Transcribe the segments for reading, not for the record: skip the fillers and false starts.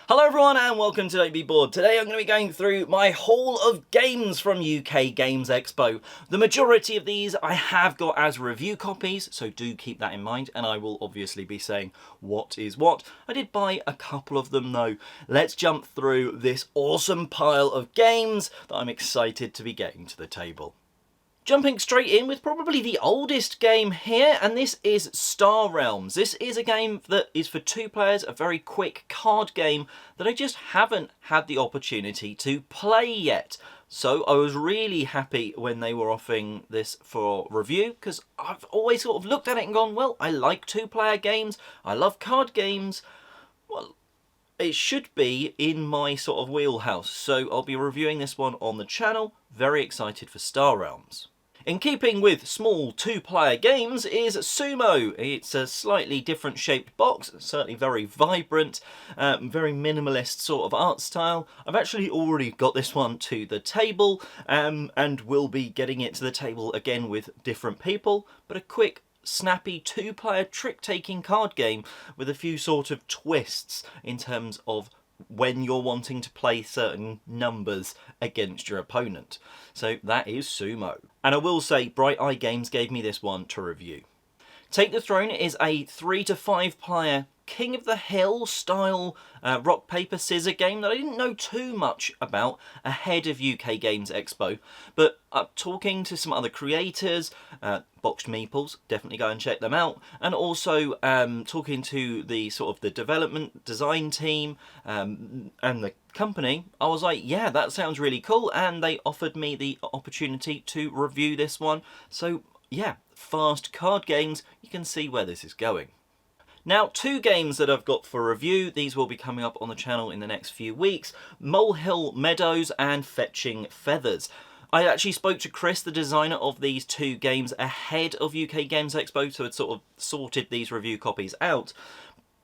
Hello everyone and welcome to Don't Be Bored. Today I'm going to be going through my haul of games from UK Games Expo. The majority of these I have got as review copies, so do keep that in mind, and I will obviously be saying what is what. I did buy a couple of them though. Let's jump through this awesome pile of games that I'm excited to be getting to the table. Jumping straight in with probably the oldest game here, and this is Star Realms. This is a game that is for 2 players, a very quick card game that I just haven't had the opportunity to play yet. So I was really happy when they were offering this for review, because I've always sort of looked at it and gone, well, I like 2-player games, I love card games, well, it should be in my sort of wheelhouse. So I'll be reviewing this one on the channel, very excited for Star Realms. In keeping with small 2-player games is Sumo. It's a slightly different shaped box, certainly very vibrant, very minimalist sort of art style. I've actually already got this one to the table and will be getting it to the table again with different people, but a quick snappy 2-player trick-taking card game with a few sort of twists in terms of when you're wanting to play certain numbers against your opponent. So that is Sumo. And I will say, Bright Eye Games gave me this one to review. Take the Throne is a 3 to 5 player King of the Hill style rock, paper, scissor game that I didn't know too much about ahead of UK Games Expo, but talking to some other creators, Boxed Meeples, definitely go and check them out, and also talking to the sort of the development design team and the company, I was like, yeah, that sounds really cool, and they offered me the opportunity to review this one. So yeah, fast card games, you can see where this is going. Now, 2 games that I've got for review, these will be coming up on the channel in the next few weeks, Molehill, Meadows and Fetching Feathers. I actually spoke to Chris, the designer of these 2 games, ahead of UK Games Expo, so I'd sort of sorted these review copies out.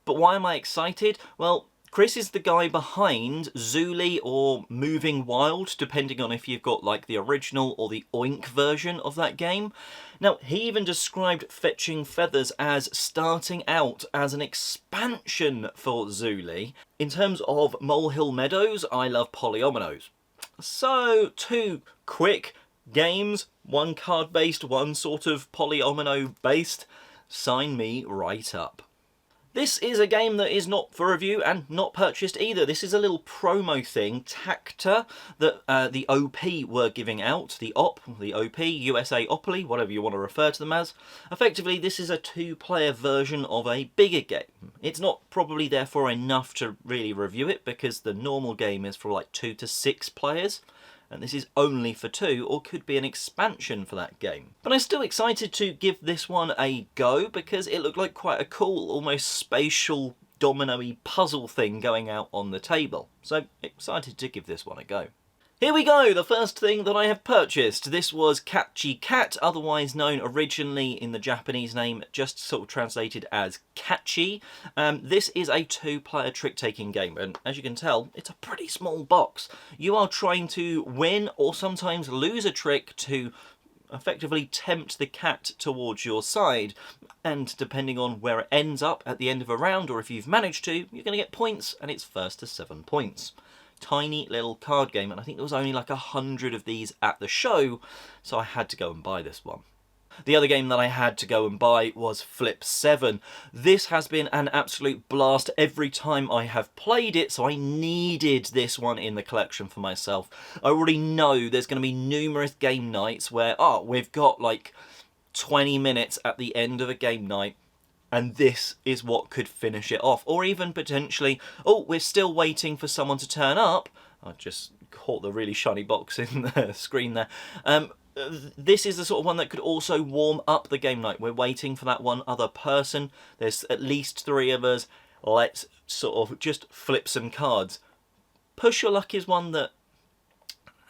But why am I excited? Well, Chris is the guy behind Zuli or Moving Wild, depending on if you've got like the original or the Oink version of that game. Now, he even described Fetching Feathers as starting out as an expansion for Zuli. In terms of Molehill Meadows, I love polyominoes. So, 2 quick games, 1 card-based, 1 sort of polyomino-based. Sign me right up. This is a game that is not for review and not purchased either. This is a little promo thing, Tacta, that the OP were giving out. The OP, USA Opoly, whatever you want to refer to them as. Effectively, this is a 2-player version of a bigger game. It's not probably therefore enough to really review it, because the normal game is for like 2 to 6 players. And this is only for 2, or could be an expansion for that game. But I'm still excited to give this one a go, because it looked like quite a cool, almost spatial, domino-y puzzle thing going out on the table. So, excited to give this one a go. Here we go, the first thing that I have purchased. This was Catchy Cat, otherwise known originally in the Japanese name, just sort of translated as Catchy. This is a 2-player trick-taking game, and as you can tell, it's a pretty small box. You are trying to win or sometimes lose a trick to effectively tempt the cat towards your side, and depending on where it ends up at the end of a round, or if you've managed to, you're going to get points, and it's first to 7 points. Tiny little card game, and I think there was only like 100 of these at the show, so I had to go and buy this one. The other game that I had to go and buy was Flip 7. This has been an absolute blast every time I have played it, so I needed this one in the collection for myself. I already know there's going to be numerous game nights where, we've got like 20 minutes at the end of a game night, and this is what could finish it off. Or even potentially, we're still waiting for someone to turn up. I just caught the really shiny box in the screen there. This is the sort of one that could also warm up the game night. We're waiting for that one other person. There's at least 3 of us. Let's sort of just flip some cards. Push Your Luck is one that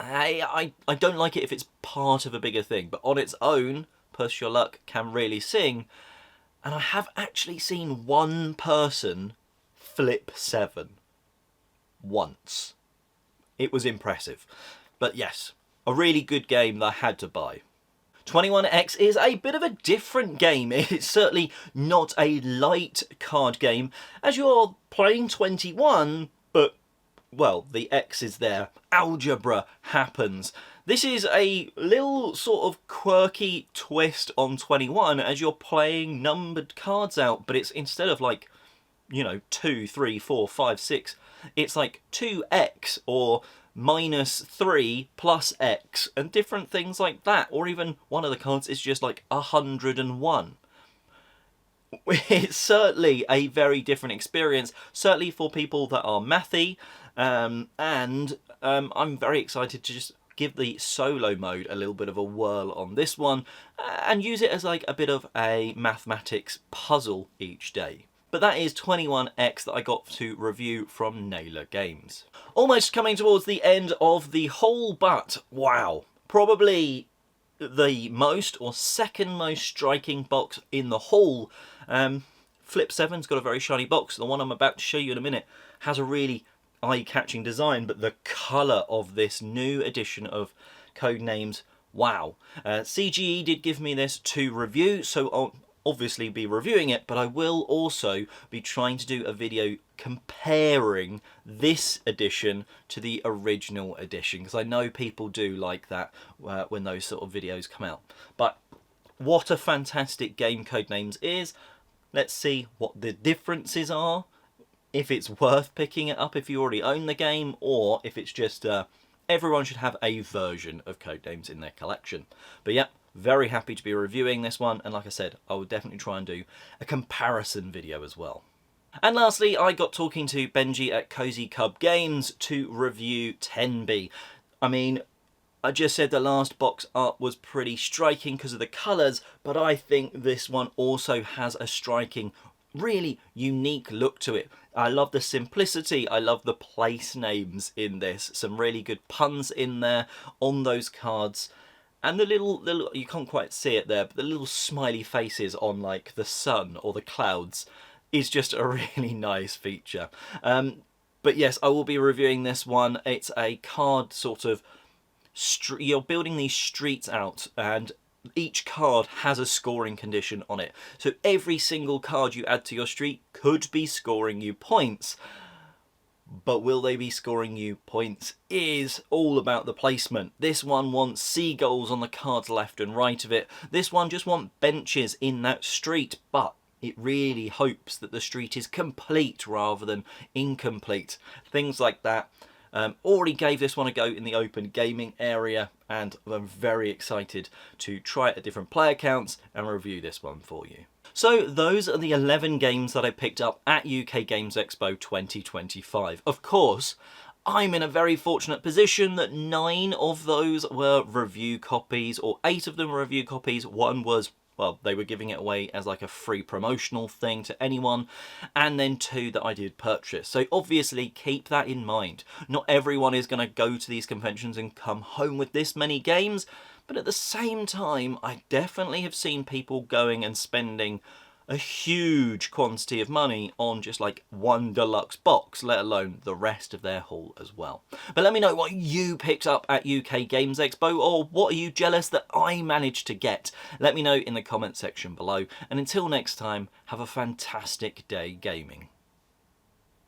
I don't like it if it's part of a bigger thing. But on its own, Push Your Luck can really sing. And I have actually seen 1 person flip 7 once. It was impressive. But yes, a really good game that I had to buy. 21X is a bit of a different game. It's certainly not a light card game. As you're playing 21, but, well, the X is there. Algebra happens. This is a little sort of quirky twist on 21 as you're playing numbered cards out, but it's instead of like, you know, 2, 3, 4, 5, 6, it's like 2x or -3 plus x and different things like that. Or even one of the cards is just like 101. It's certainly a very different experience, certainly for people that are mathy, and I'm very excited to just give the solo mode a little bit of a whirl on this one and use it as like a bit of a mathematics puzzle each day. But that is 21X that I got to review from Naylor Games. Almost coming towards the end of the haul, but wow, probably the most or second most striking box in the haul. Flip 7's got a very shiny box. The one I'm about to show you in a minute has a really eye-catching design, but the colour of this new edition of Codenames, wow. CGE did give me this to review, so I'll obviously be reviewing it, but I will also be trying to do a video comparing this edition to the original edition, because I know people do like that when those sort of videos come out. But what a fantastic game Codenames is. Let's see what the differences are, if it's worth picking it up if you already own the game, or if it's just everyone should have a version of Codenames in their collection. But yeah, very happy to be reviewing this one, and like I said, I will definitely try and do a comparison video as well. And lastly, I got talking to Benji at Cozy Cub Games to review 10B. I mean, I just said the last box art was pretty striking because of the colours, but I think this one also has a striking, really unique look to it. I love the simplicity, I love the place names in this, some really good puns in there on those cards. And the little, you can't quite see it there, but the little smiley faces on like the sun or the clouds is just a really nice feature. But yes, I will be reviewing this one. It's a card sort of, you're building these streets out and each card has a scoring condition on it. So every single card you add to your street could be scoring you points. But will they be scoring you points is all about the placement. This one wants seagulls on the cards left and right of it. This one just wants benches in that street, but it really hopes that the street is complete rather than incomplete. Things like that. Already gave this one a go in the open gaming area, and I'm very excited to try it at different player counts and review this one for you. So those are the 11 games that I picked up at UK Games Expo 2025. Of course, I'm in a very fortunate position that 9 of those were review copies, or 8 of them were review copies. One was, well, they were giving it away as like a free promotional thing to anyone, and then 2 that I did purchase. So obviously keep that in mind. Not everyone is going to go to these conventions and come home with this many games, but at the same time, I definitely have seen people going and spending a huge quantity of money on just like one deluxe box, let alone the rest of their haul as well. But let me know what you picked up at UK Games Expo, or what are you jealous that I managed to get? Let me know in the comment section below. And until next time, have a fantastic day gaming.